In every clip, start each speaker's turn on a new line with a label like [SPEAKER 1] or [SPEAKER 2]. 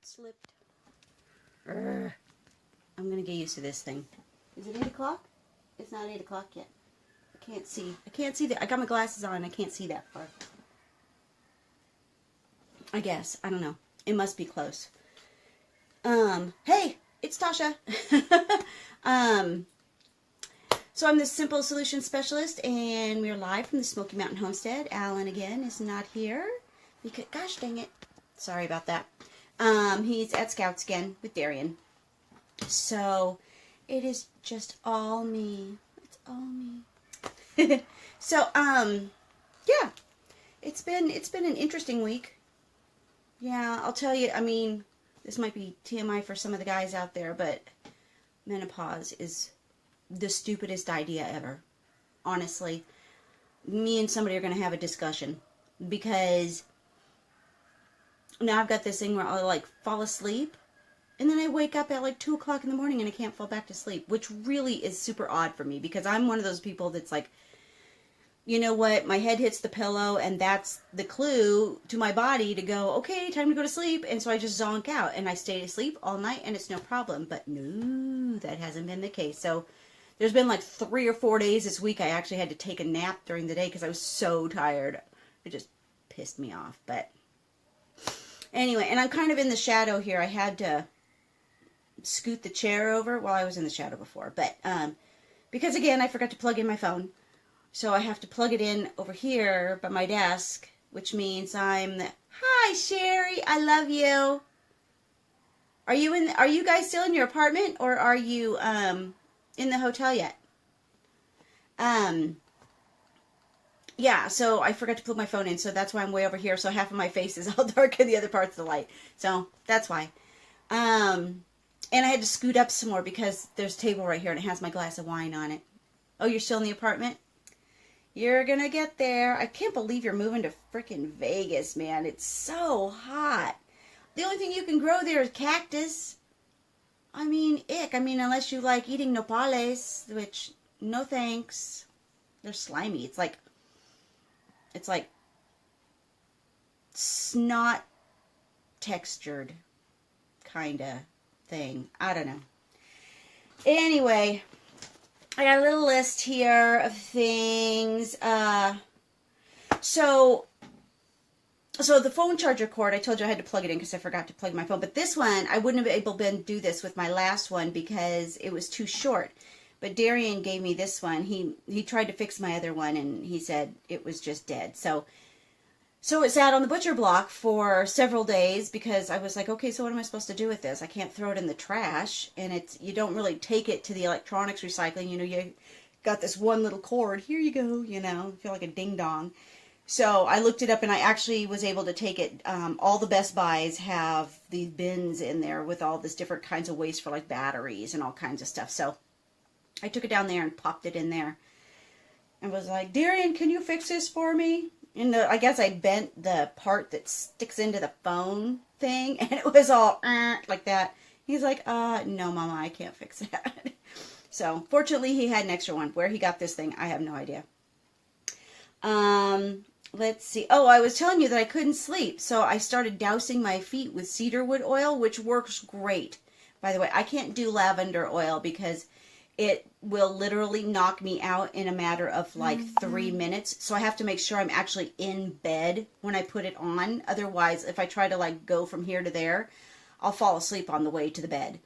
[SPEAKER 1] slipped. Urgh. I'm gonna get used to this thing. Is it 8 o'clock? It's not 8 o'clock yet. I can't see. I can't see that. I got my glasses on. I can't see that far. I guess. I don't know. It must be close. Hey, it's Tasha. So I'm the Simple Solution Specialist, and we're live from the Smoky Mountain Homestead. Alan, again, is not here. Because, gosh dang it. Sorry about that. He's at Scouts again with Darian. So, it is just all me. It's all me. So, yeah. It's been an interesting week. Yeah, I'll tell you, I mean, this might be TMI for some of the guys out there, but menopause is the stupidest idea ever. Honestly, me and somebody are going to have a discussion, because now I've got this thing where I'll like fall asleep and then I wake up at like 2 o'clock in the morning and I can't fall back to sleep, which really is super odd for me, because I'm one of those people that's like, you know what, my head hits the pillow and that's the clue to my body to go, okay, time to go to sleep. And so I just zonk out and I stay asleep all night and it's no problem. But no, that hasn't been the case. So there's been like 3 or 4 days this week I actually had to take a nap during the day because I was so tired. It just pissed me off. But anyway, and I'm kind of in the shadow here. I had to scoot the chair over. Well, I was in the shadow before, but because again, I forgot to plug in my phone. So I have to plug it in over here by my desk, which means hi Sherry, I love you. Are you guys still in your apartment, or are you in the hotel yet? Yeah, so I forgot to plug my phone in, so that's why I'm way over here. So half of my face is all dark and the other part's the light. So that's why. And I had to scoot up some more because there's a table right here and it has my glass of wine on it. Oh, you're still in the apartment? You're gonna get there. I can't believe you're moving to freaking Vegas, man. It's so hot. The only thing you can grow there is cactus. I mean, ick. I mean, unless you like eating nopales, which, no thanks. They're slimy. It's like snot textured kind of thing. I don't know. Anyway, I got a little list here of things. So the phone charger cord, I told you I had to plug it in because I forgot to plug my phone. But this one, I wouldn't have been able to do this with my last one because it was too short. But Darian gave me this one. He tried to fix my other one and he said it was just dead. So it sat on the butcher block for several days because I was like, okay, so what am I supposed to do with this? I can't throw it in the trash, and you don't really take it to the electronics recycling. You know, you got this one little cord. Here you go, you know, feel like a ding-dong. So I looked it up, and I actually was able to take it. All the Best Buys have these bins in there with all this different kinds of waste for, like, batteries and all kinds of stuff. So I took it down there and popped it in there and was like, Darian, can you fix this for me? And I guess I bent the part that sticks into the phone thing, and it was all like that. He's like, no, Mama, I can't fix that. So, fortunately, he had an extra one. Where he got this thing, I have no idea. Let's see. Oh, I was telling you that I couldn't sleep, so I started dousing my feet with cedarwood oil, which works great. By the way, I can't do lavender oil because it will literally knock me out in a matter of like 3 minutes. So I have to make sure I'm actually in bed when I put it on. Otherwise, if I try to like go from here to there, I'll fall asleep on the way to the bed.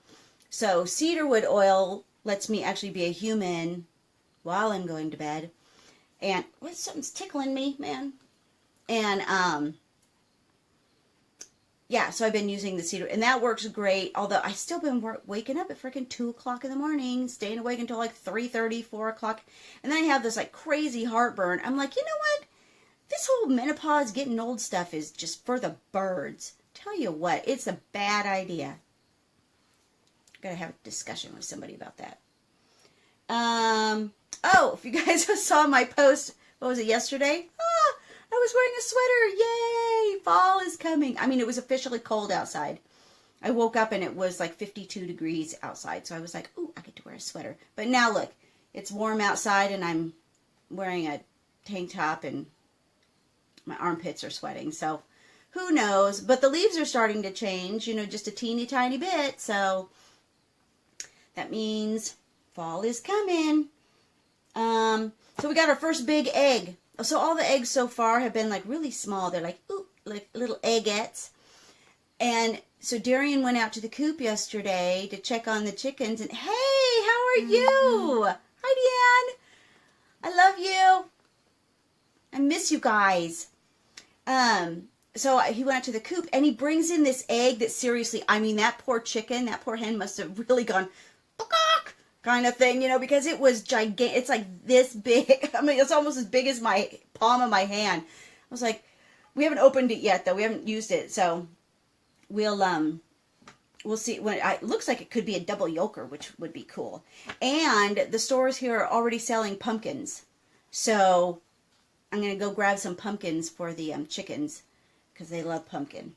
[SPEAKER 1] So cedarwood oil lets me actually be a human while I'm going to bed. And something's tickling me, man. And yeah, so I've been using the cedar, and that works great, although I still been waking up at freaking 2 o'clock in the morning, staying awake until like 3:30, 4 o'clock, and then I have this like crazy heartburn. I'm like, you know what? This whole menopause, getting old stuff is just for the birds. Tell you what, it's a bad idea. Gotta have a discussion with somebody about that. Oh, if you guys saw my post, what was it, yesterday? I was wearing a sweater. Yay! Fall is coming. I mean, it was officially cold outside. I woke up and it was like 52 degrees outside. So I was like, ooh, I get to wear a sweater. But now look, it's warm outside and I'm wearing a tank top and my armpits are sweating. So who knows? But the leaves are starting to change, you know, just a teeny tiny bit. So that means fall is coming. So we got our first big egg. So all the eggs so far have been like really small. They're like, ooh, like little eggettes. And so Darian went out to the coop yesterday to check on the chickens. And hey, how are you? Hi, Deanne. I love you. I miss you guys. So he went out to the coop and he brings in this egg that seriously, I mean, that poor chicken, that poor hen must have really gone, kind of thing, you know, because it was gigantic. It's like this big. I mean, it's almost as big as my palm of my hand. I was like, we haven't opened it yet, though. We haven't used it. So we'll see. When it looks like it could be a double yolker, which would be cool. And the stores here are already selling pumpkins. So I'm going to go grab some pumpkins for the chickens because they love pumpkin.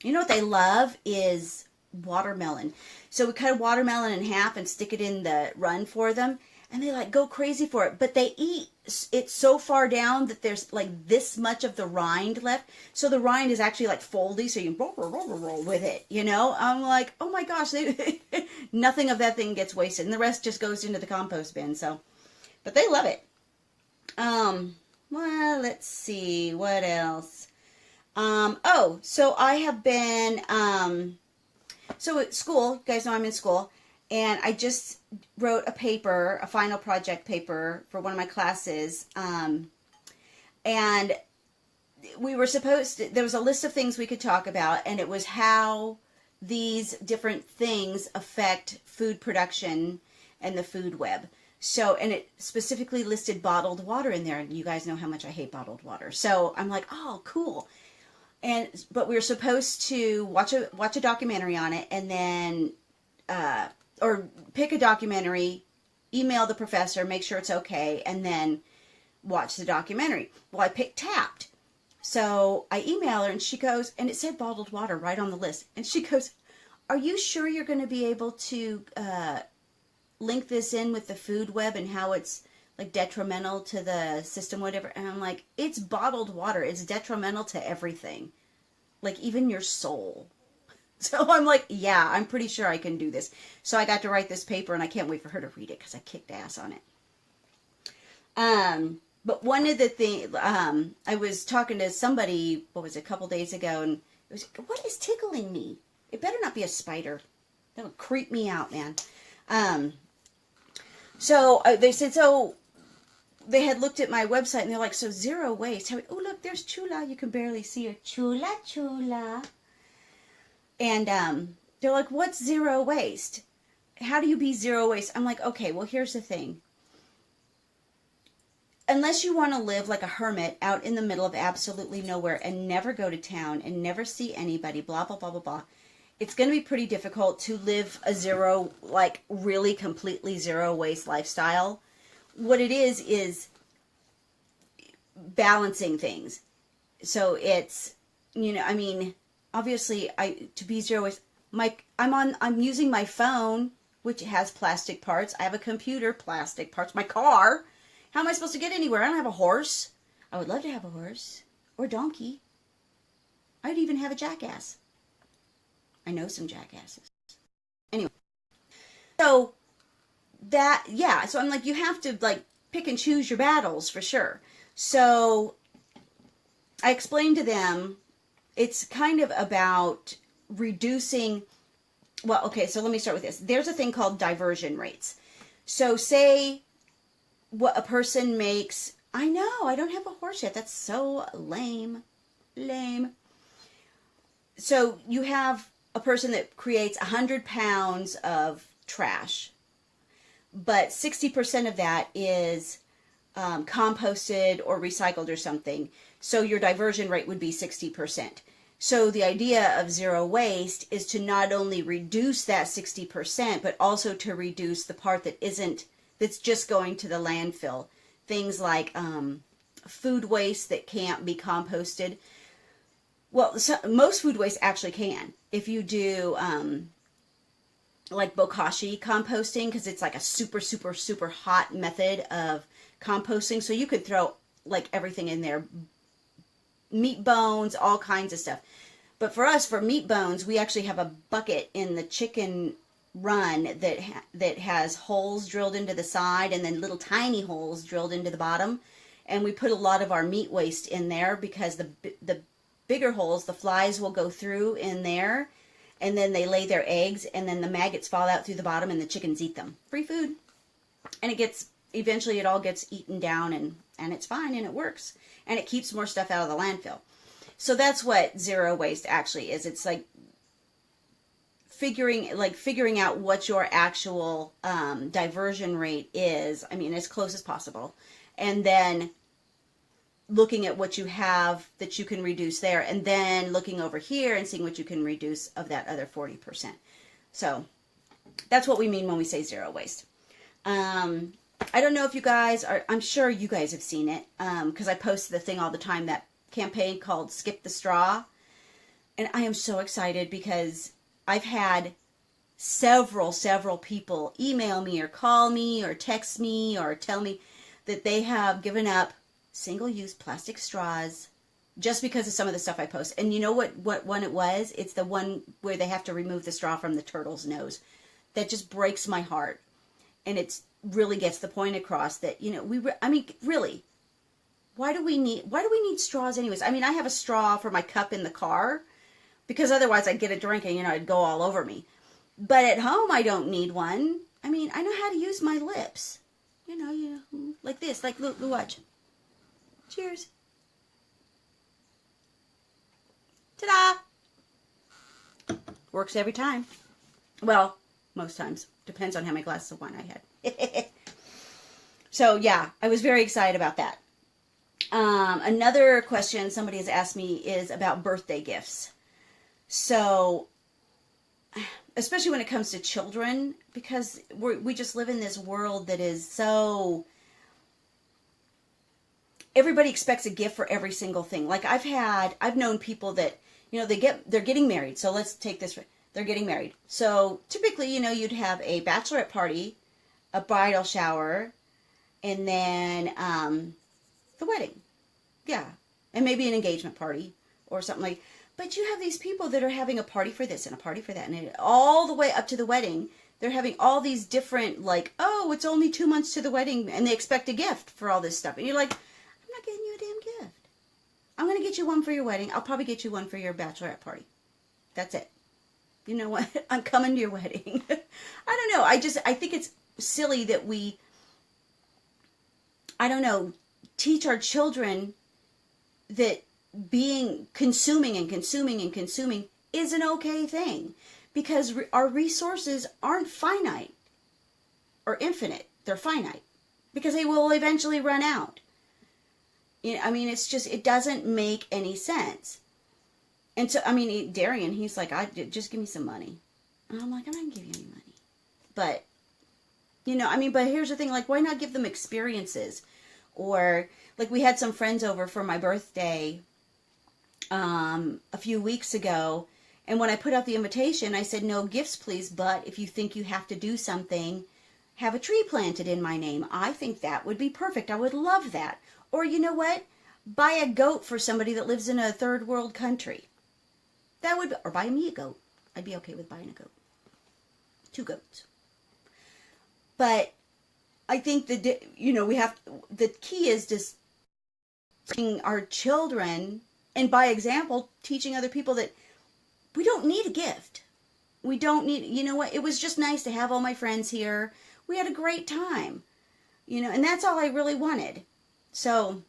[SPEAKER 1] You know what they love is watermelon. So we cut a watermelon in half and stick it in the run for them, and they like go crazy for it. But they eat it so far down that there's like this much of the rind left. So the rind is actually like foldy, so you roll with it, you know? I'm like, oh my gosh, nothing of that thing gets wasted, and the rest just goes into the compost bin. So, but they love it. Well, let's see, what else? Oh, so I have been, so at school, you guys know I'm in school, and I just wrote a paper, a final project paper for one of my classes, and we were supposed to, there was a list of things we could talk about, and it was how these different things affect food production and the food web. So, and it specifically listed bottled water in there, and you guys know how much I hate bottled water. So I'm like, oh, cool. But we were supposed to watch a documentary on it, and then, or pick a documentary, email the professor, make sure it's okay, and then watch the documentary. Well, I picked Tapped. So I email her, and she goes, and it said bottled water right on the list. And she goes, are you sure you're going to be able to link this in with the food web and how it's like detrimental to the system, whatever? And I'm like, it's bottled water. It's detrimental to everything, like even your soul. So I'm like, yeah, I'm pretty sure I can do this. So I got to write this paper, and I can't wait for her to read it because I kicked ass on it. But one of the things, I was talking to somebody, what was it, a couple days ago, and it was, what is tickling me? It better not be a spider. That would creep me out, man. So they said, so they had looked at my website, and they're like, so zero waste. Oh, look, there's Chula. You can barely see her. Chula, Chula. And they're like, what's zero waste? How do you be zero waste? I'm like, okay, well, here's the thing. Unless you want to live like a hermit out in the middle of absolutely nowhere and never go to town and never see anybody, blah, blah, blah, blah, blah, it's going to be pretty difficult to live a zero, like really completely zero waste lifestyle. What it is balancing things. So it's, you know, I mean, obviously to be zero waste, I'm using my phone, which has plastic parts. I have a computer, plastic parts, my car. How am I supposed to get anywhere? I don't have a horse. I would love to have a horse or donkey. I'd even have a jackass. I know some jackasses. Anyway, so that, yeah, so I'm like, you have to like pick and choose your battles for sure. So I explained to them, it's kind of about reducing, well, okay, so let me start with this. There's a thing called diversion rates. So say what a person makes, I know, I don't have a horse yet. That's so lame. So you have a person that creates 100 pounds of trash, but 60% of that is composted or recycled or something. So your diversion rate would be 60%. So the idea of zero waste is to not only reduce that 60%, but also to reduce the part that that's just going to the landfill. Things like food waste that can't be composted. Well, most food waste actually can. If you do like bokashi composting, because it's like a super, super, super hot method of composting. So you could throw like everything in there, meat bones, all kinds of stuff. But for us, for meat bones, we actually have a bucket in the chicken run that has holes drilled into the side and then little tiny holes drilled into the bottom. And we put a lot of our meat waste in there because the bigger holes, the flies will go through in there, and then they lay their eggs, and then the maggots fall out through the bottom, and the chickens eat them. Free food. And eventually it all gets eaten down, and it's fine, and it works. And it keeps more stuff out of the landfill. So that's what zero waste actually is. It's like figuring out what your actual diversion rate is. I mean, as close as possible. And then looking at what you have that you can reduce there, and then looking over here and seeing what you can reduce of that other 40%. So that's what we mean when we say zero waste. I don't know if you guys are, I'm sure you guys have seen it, because I post the thing all the time, that campaign called Skip the Straw. And I am so excited because I've had several people email me or call me or text me or tell me that they have given up single-use plastic straws just because of some of the stuff I post. And you know what one it was? It's the one where they have to remove the straw from the turtle's nose. That just breaks my heart. And it really gets the point across that, you know, really, why do we need straws anyways? I mean, I have a straw for my cup in the car because otherwise I'd get a drink and, you know, it'd go all over me. But at home, I don't need one. I mean, I know how to use my lips. You know, like this, like, look, watch. Cheers. Ta-da! Works every time. Well, most times. Depends on how many glasses of wine I had. So, yeah, I was very excited about that. Another question somebody has asked me is about birthday gifts. So, especially when it comes to children, because we just live in this world that is so... Everybody expects a gift for every single thing. Like I've known people that, you know, they're getting married. So let's take this. They're getting married. So typically, you know, you'd have a bachelorette party, a bridal shower, and then the wedding. Yeah. And maybe an engagement party or something like. But you have these people that are having a party for this and a party for that. And all the way up to the wedding, they're having all these different, like, oh, it's only 2 months to the wedding. And they expect a gift for all this stuff. And you're like, I'm not getting you a damn gift. I'm going to get you one for your wedding. I'll probably get you one for your bachelorette party. That's it. You know what? I'm coming to your wedding. I don't know. I think it's silly that we, I don't know, teach our children that consuming is an okay thing, because our resources aren't finite or infinite. They're finite because they will eventually run out. You know, I mean, it's just, it doesn't make any sense. And so, I mean, Darian, he's like, just give me some money. And I'm like, I'm not going to give you any money. But, you know, I mean, but here's the thing, like, why not give them experiences? Or, like, we had some friends over for my birthday a few weeks ago. And when I put out the invitation, I said, no gifts, please. But if you think you have to do something, have a tree planted in my name. I think that would be perfect. I would love that. Or, you know what? Buy a goat for somebody that lives in a third world country. That would, or buy me a goat. I'd be okay with buying a goat. 2 goats. But I think that, you know, the key is just teaching our children, and by example, teaching other people that we don't need a gift. We don't need, you know what? It was just nice to have all my friends here. We had a great time. You know, and that's all I really wanted. So,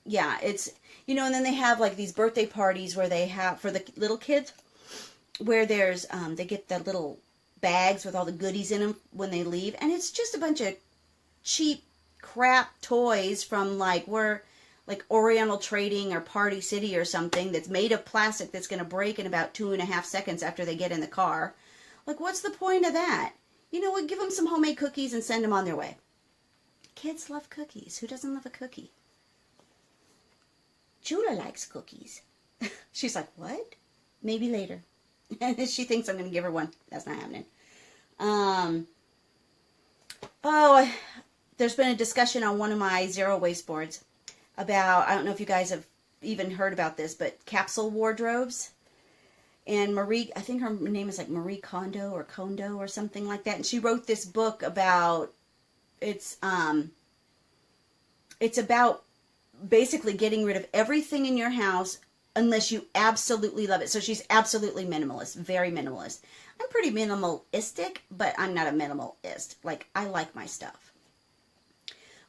[SPEAKER 1] yeah, it's, you know, and then they have like these birthday parties where they have, for the little kids, where there's, they get the little bags with all the goodies in them when they leave. And it's just a bunch of cheap crap toys from like Oriental Trading or Party City or something that's made of plastic that's going to break in about 2.5 seconds after they get in the car. Like, what's the point of that? You know what? Give them some homemade cookies and send them on their way. Kids love cookies. Who doesn't love a cookie? Judah likes cookies. She's like, what? Maybe later. She thinks I'm going to give her one. That's not happening. There's been a discussion on one of my zero waste boards about, I don't know if you guys have even heard about this, but capsule wardrobes. And Marie, I think her name is like Marie Kondo or something like that. And she wrote this book about, it's about basically getting rid of everything in your house unless you absolutely love it. So she's absolutely minimalist, very minimalist. I'm pretty minimalistic, but I'm not a minimalist. Like, I like my stuff.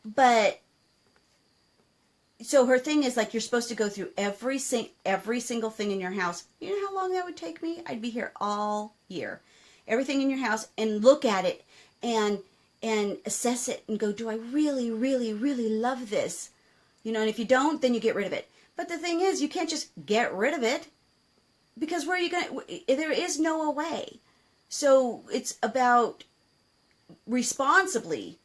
[SPEAKER 1] But, so her thing is like, you're supposed to go through every single thing in your house. You know how long that would take me? I'd be here all year. Everything in your house, and look at it and assess it and go, do I really, really, really love this? You know, and if you don't, then you get rid of it. But the thing is, you can't just get rid of it, because where are you going to, there is no way. So it's about responsibly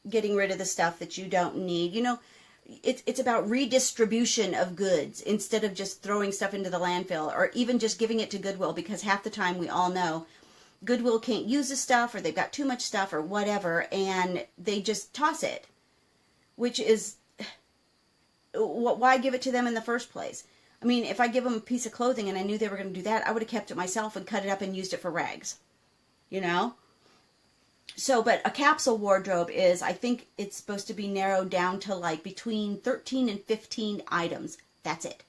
[SPEAKER 1] getting rid of the stuff that you don't need. You know, it's about redistribution of goods instead of just throwing stuff into the landfill, or even just giving it to Goodwill, because half the time we all know Goodwill can't use the stuff, or they've got too much stuff or whatever, and they just toss it, which is, why give it to them in the first place? I mean, if I give them a piece of clothing and I knew they were going to do that, I would have kept it myself and cut it up and used it for rags, you know? So, but a capsule wardrobe is, I think it's supposed to be narrowed down to like between 13 and 15 items. That's it.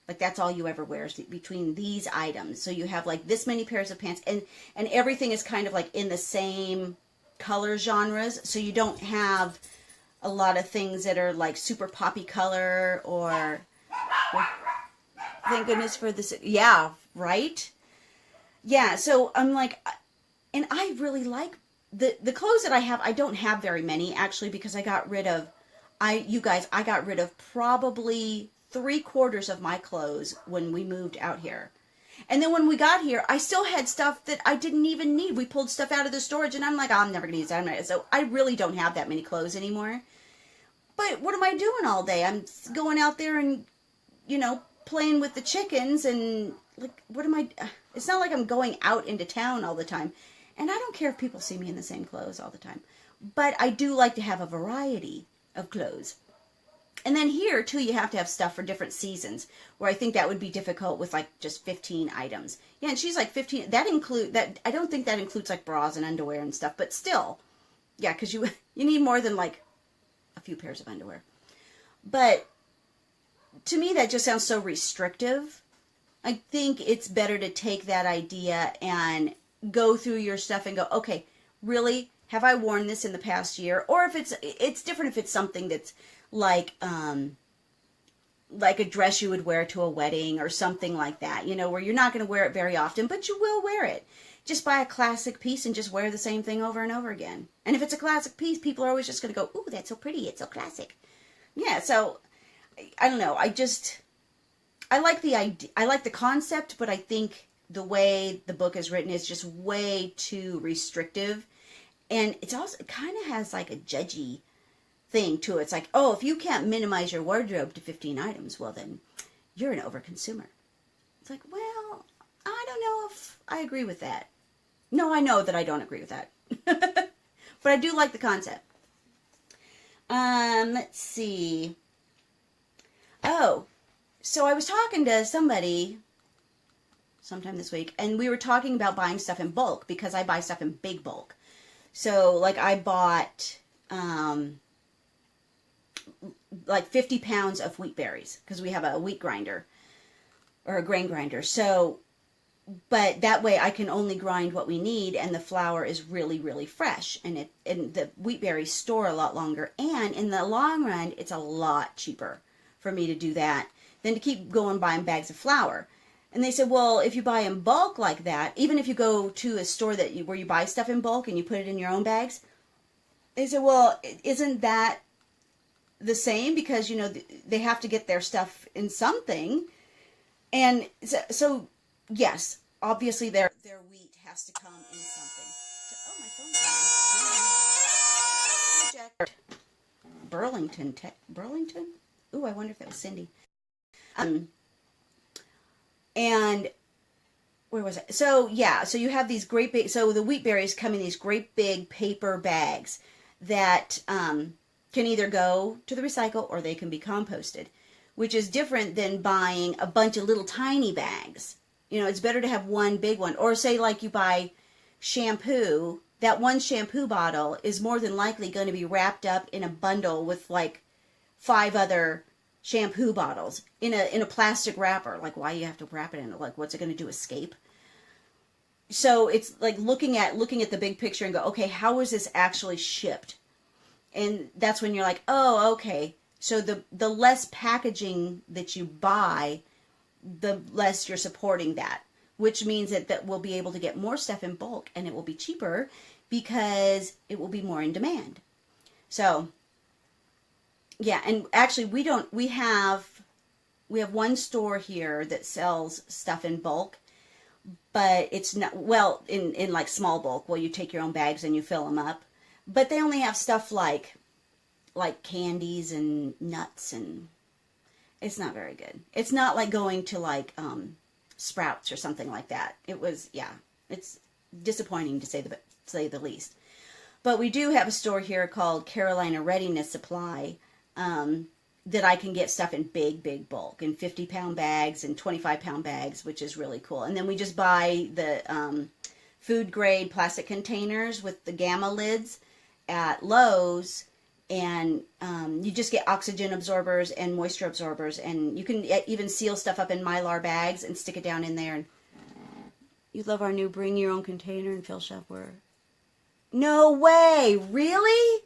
[SPEAKER 1] Like, that's all you ever wear is between these items. So you have like this many pairs of pants, and everything is kind of like in the same color genres. So you don't have a lot of things that are like super poppy color, or, well, thank goodness for this. Yeah, right? Yeah, so I'm like, and I really like the clothes that I have. I don't have very many, actually, because I got rid of, I got rid of probably 3/4 of my clothes when we moved out here. And then when we got here, I still had stuff that I didn't even need. We pulled stuff out of the storage, and I'm like, oh, I'm never going to use that. So I really don't have that many clothes anymore. But what am I doing all day? I'm going out there and, you know, playing with the chickens, and like, what am I, it's not like I'm going out into town all the time. And I don't care if people see me in the same clothes all the time. But I do like to have a variety of clothes. And then here, too, you have to have stuff for different seasons, where I think that would be difficult with, like, just 15 items. Yeah, and she's like 15. That I don't think that includes, like, bras and underwear and stuff, but still. Yeah, because you need more than, like, a few pairs of underwear. But to me, that just sounds so restrictive. I think it's better to take that idea and go through your stuff and go, okay, really, have I worn this in the past year? Or if it's different if it's something that's like a dress you would wear to a wedding or something like that, you know, where you're not going to wear it very often, but you will wear it. Just buy a classic piece and just wear the same thing over and over again. And if it's a classic piece, people are always just going to go, ooh, that's so pretty, it's so classic. Yeah, so, I don't know, I like the idea, I like the concept, but I think the way the book is written is just way too restrictive. And it's also, it kind of has like a judgy thing to it. It's like, oh, if you can't minimize your wardrobe to 15 items, well then, you're an overconsumer. It's like, well, I don't know if I agree with that. No, I know that I don't agree with that. But I do like the concept. Let's see. Oh, so I was talking to somebody sometime this week, and we were talking about buying stuff in bulk, because I buy stuff in big bulk. So, like, I bought, like 50 pounds of wheat berries, because we have a wheat grinder, or a grain grinder. So, but that way I can only grind what we need, and the flour is really, really fresh, and the wheat berries store a lot longer, and in the long run, it's a lot cheaper for me to do that than to keep going buying bags of flour. And they said, well, if you buy in bulk like that, even if you go to a store where you buy stuff in bulk and you put it in your own bags, they said, well, isn't that the same? Because, you know, they have to get their stuff in something. And so yes, obviously their wheat has to come in something. So, oh, my phone's ringing. Burlington? Ooh, I wonder if that was Cindy. And where was it? So, yeah, so you have these great big, so the wheat berries come in these great big paper bags that can either go to the recycle or they can be composted, which is different than buying a bunch of little tiny bags. You know, it's better to have one big one. Or say like you buy shampoo, that one shampoo bottle is more than likely going to be wrapped up in a bundle with like 5 other shampoo bottles in a plastic wrapper. Like, why you have to wrap it in it? Like, what's it going to do, escape? So it's like looking at the big picture and go, okay, how is this actually shipped? And that's when you're like, oh, okay. So the less packaging that you buy, the less you're supporting that, which means that we'll be able to get more stuff in bulk and it will be cheaper because it will be more in demand. So, yeah, and actually we have one store here that sells stuff in bulk, but it's not, well, in like small bulk, well, you take your own bags and you fill them up, but they only have stuff like candies and nuts, and it's not very good. It's not like going to like Sprouts or something like that. It's disappointing to say the least. But we do have a store here called Carolina Readiness Supply that I can get stuff in big bulk, in 50-pound bags and 25-pound bags, which is really cool. And then we just buy the food grade plastic containers with the gamma lids at Lowe's. And you just get oxygen absorbers and moisture absorbers, and you can even seal stuff up in Mylar bags and stick it down in there. And you love our new bring your own container and fill shopware. No way! Really?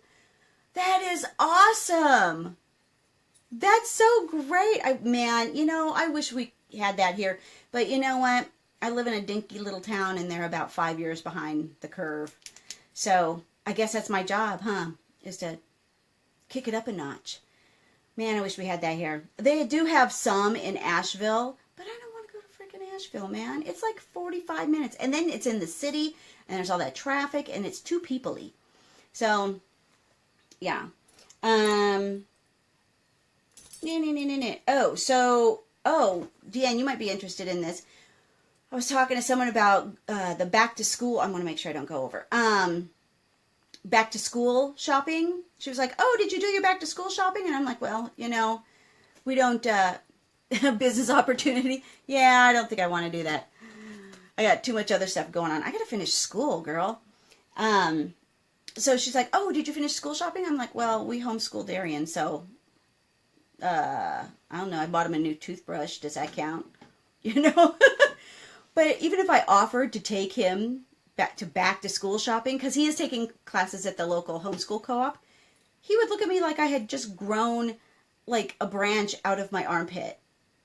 [SPEAKER 1] That is awesome! That's so great! Man, you know, I wish we had that here. But you know what? I live in a dinky little town, and they're about 5 years behind the curve. So I guess that's my job, huh? Is to kick it up a notch. Man, I wish we had that here. They do have some in Asheville, but I don't want to go to freaking Asheville, man. It's like 45 minutes. And then it's in the city, and there's all that traffic, and it's too people-y. So, yeah. Oh, Deanne, you might be interested in this. I was talking to someone about the back to school. I'm going to make sure I don't go over. Back to school shopping. She was like, oh, did you do your back to school shopping? And I'm like, well, you know, we don't, business opportunity. Yeah, I don't think I want to do that. I got too much other stuff going on. I got to finish school, girl. So she's like, oh, did you finish school shopping? I'm like, well, we homeschool Darian, so, I don't know. I bought him a new toothbrush. Does that count? You know? But even if I offered to take him back to school shopping, because he is taking classes at the local homeschool co-op, he would look at me like I had just grown like a branch out of my armpit.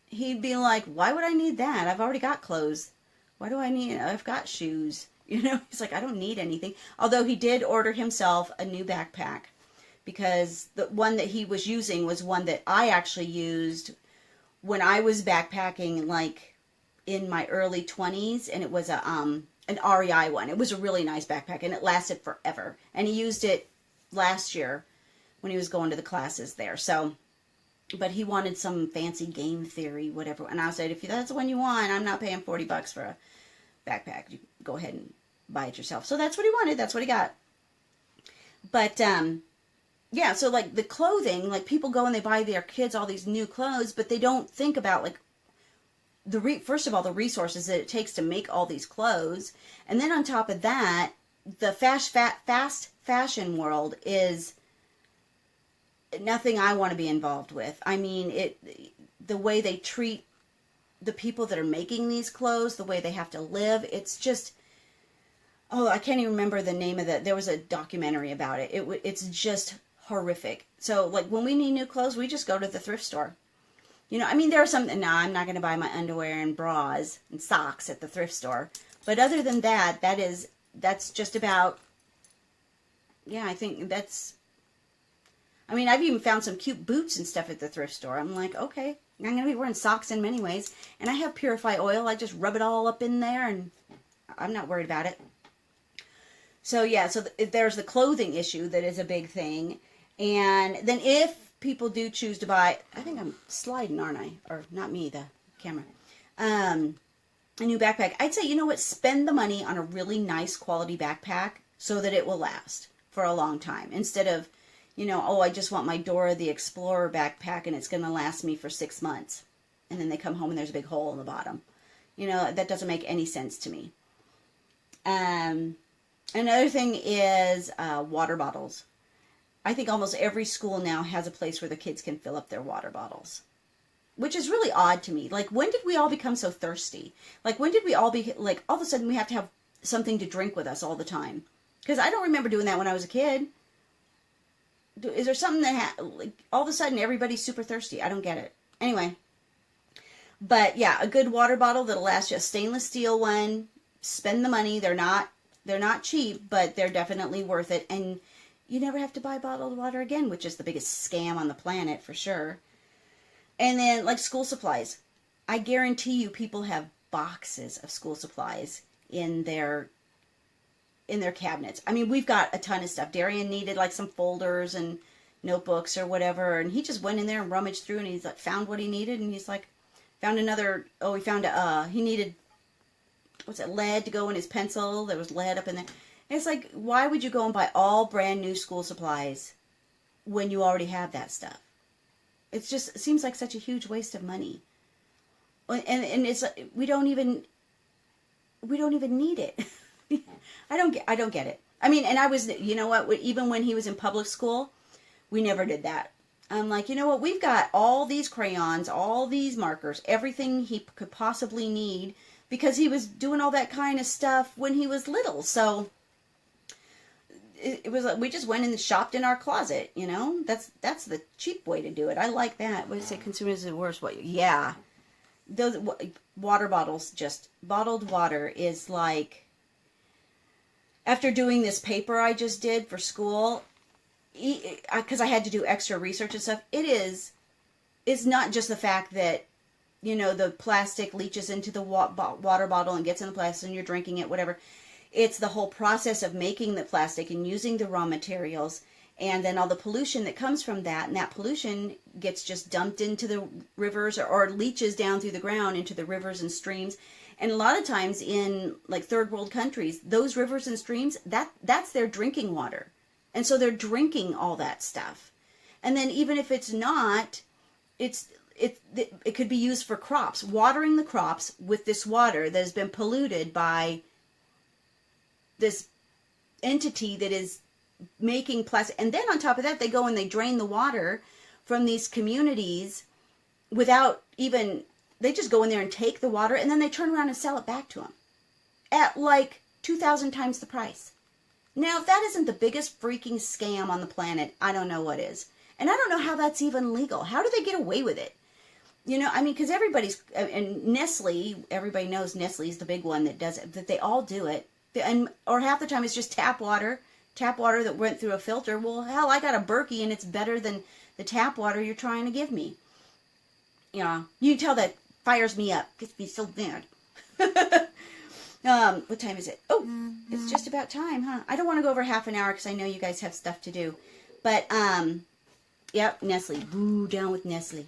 [SPEAKER 1] He'd be like, why would I need that? I've already got clothes. Why do I need, I've got shoes. You know, he's like, I don't need anything. Although he did order himself a new backpack, because the one that he was using was one that I actually used when I was backpacking, like in my early 20s, and it was an REI one. It was a really nice backpack, and it lasted forever. And he used it last year when he was going to the classes there. So, but he wanted some fancy game theory, whatever. And I said, if that's the one you want, I'm not paying $40 for a backpack. You go ahead and buy it yourself. So that's what he wanted. That's what he got. But, yeah, so like the clothing, like people go and they buy their kids all these new clothes, but they don't think about like first of all, the resources that it takes to make all these clothes. And then on top of that, the fast fashion world is nothing I want to be involved with. I mean, the way they treat the people that are making these clothes, the way they have to live, it's just, oh, I can't even remember the name of there was a documentary about it. It's just horrific. So like when we need new clothes, we just go to the thrift store. You know, I mean, there are some, no, I'm not going to buy my underwear and bras and socks at the thrift store. But other than that, that's just about, yeah, I think that's, I mean, I've even found some cute boots and stuff at the thrift store. I'm like, okay, I'm going to be wearing socks in many ways. And I have Purify oil. I just rub it all up in there, and I'm not worried about it. So, yeah, so there's the clothing issue that is a big thing. And then if people do choose to buy, I think I'm sliding, aren't I? Or not me, the camera. A new backpack. I'd say, you know what? Spend the money on a really nice quality backpack so that it will last for a long time. Instead of, oh, I just want my Dora the Explorer backpack and it's going to last me for 6 months. And then they come home and there's a big hole in the bottom. That doesn't make any sense to me. Another thing is water bottles. I think almost every school now has a place where the kids can fill up their water bottles, which is really odd to me. Like, when did we all become so thirsty? Like, when did we all be, like, all of a sudden we have to have something to drink with us all the time? Because I don't remember doing that when I was a kid. Is there something that, like, all of a sudden everybody's super thirsty? I don't get it. Anyway. But, yeah, a good water bottle that'll last you, a stainless steel one. Spend the money. They're not cheap, but they're definitely worth it. And you never have to buy bottled water again, which is the biggest scam on the planet for sure. And then, like, school supplies. I guarantee you people have boxes of school supplies in their cabinets. I mean, we've got a ton of stuff. Darian needed, like, some folders and notebooks or whatever, and he just went in there and rummaged through, and he's, like, found what he needed, and he's, like, found another, he needed, lead to go in his pencil. There was lead up in there. And it's like, why would you go and buy all brand new school supplies when you already have that stuff? It seems like such a huge waste of money. And it's, we don't even need it. I don't get it. I mean, and I was, even when he was in public school, we never did that. I'm like, we've got all these crayons, all these markers, everything he could possibly need, because he was doing all that kind of stuff when he was little. So it was like, we just went and shopped in our closet, That's the cheap way to do it. I like that. What did you say? Consumers are the worst way. Yeah. Those water bottles, just bottled water is like, after doing this paper I just did for school, because I had to do extra research and stuff, it's not just the fact that, the plastic leaches into the water bottle and gets in the plastic and you're drinking it, whatever. It's the whole process of making the plastic and using the raw materials, and then all the pollution that comes from that, and that pollution gets just dumped into the rivers or leaches down through the ground into the rivers and streams. And a lot of times in, like, third world countries, those rivers and streams, that's their drinking water. And so they're drinking all that stuff. And then even if it's not, it could be used for crops, watering the crops with this water that has been polluted by this entity that is making plastic. And then on top of that, they go and they drain the water from these communities without even, they just go in there and take the water, and then they turn around and sell it back to them at like 2,000 times the price. Now, if that isn't the biggest freaking scam on the planet, I don't know what is. And I don't know how that's even legal. How do they get away with it? Because everybody's, and Nestle, everybody knows Nestle's the big one that does it, that they all do it. Or half the time it's just tap water that went through a filter. Well, hell, I got a Berkey and it's better than the tap water you're trying to give me. You can tell that fires me up. Gets me so mad. What time is it? Oh, It's just about time, huh? I don't want to go over half an hour because I know you guys have stuff to do. But, yep, Nestle. Boo, down with Nestle.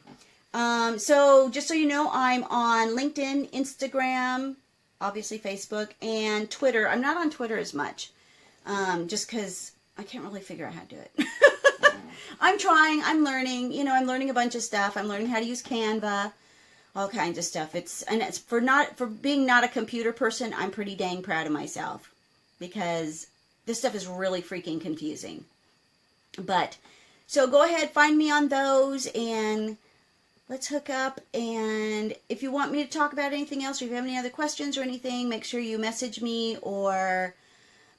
[SPEAKER 1] So, just so you know, I'm on LinkedIn, Instagram, obviously Facebook, and Twitter. I'm not on Twitter as much, just because I can't really figure out how to do it. I'm trying. I'm learning. I'm learning a bunch of stuff. I'm learning how to use Canva, all kinds of stuff. It's for being not a computer person, I'm pretty dang proud of myself, because this stuff is really freaking confusing. But, so go ahead, find me on those, and let's hook up. And if you want me to talk about anything else, or if you have any other questions or anything, make sure you message me or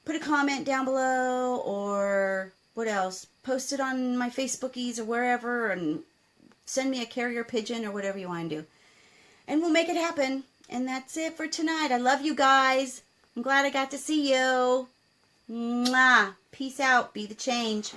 [SPEAKER 1] put a comment down below, or what else? Post it on my Facebookies or wherever, and send me a carrier pigeon or whatever you want to do. And we'll make it happen. And that's it for tonight. I love you guys. I'm glad I got to see you. Mwah. Peace out. Be the change.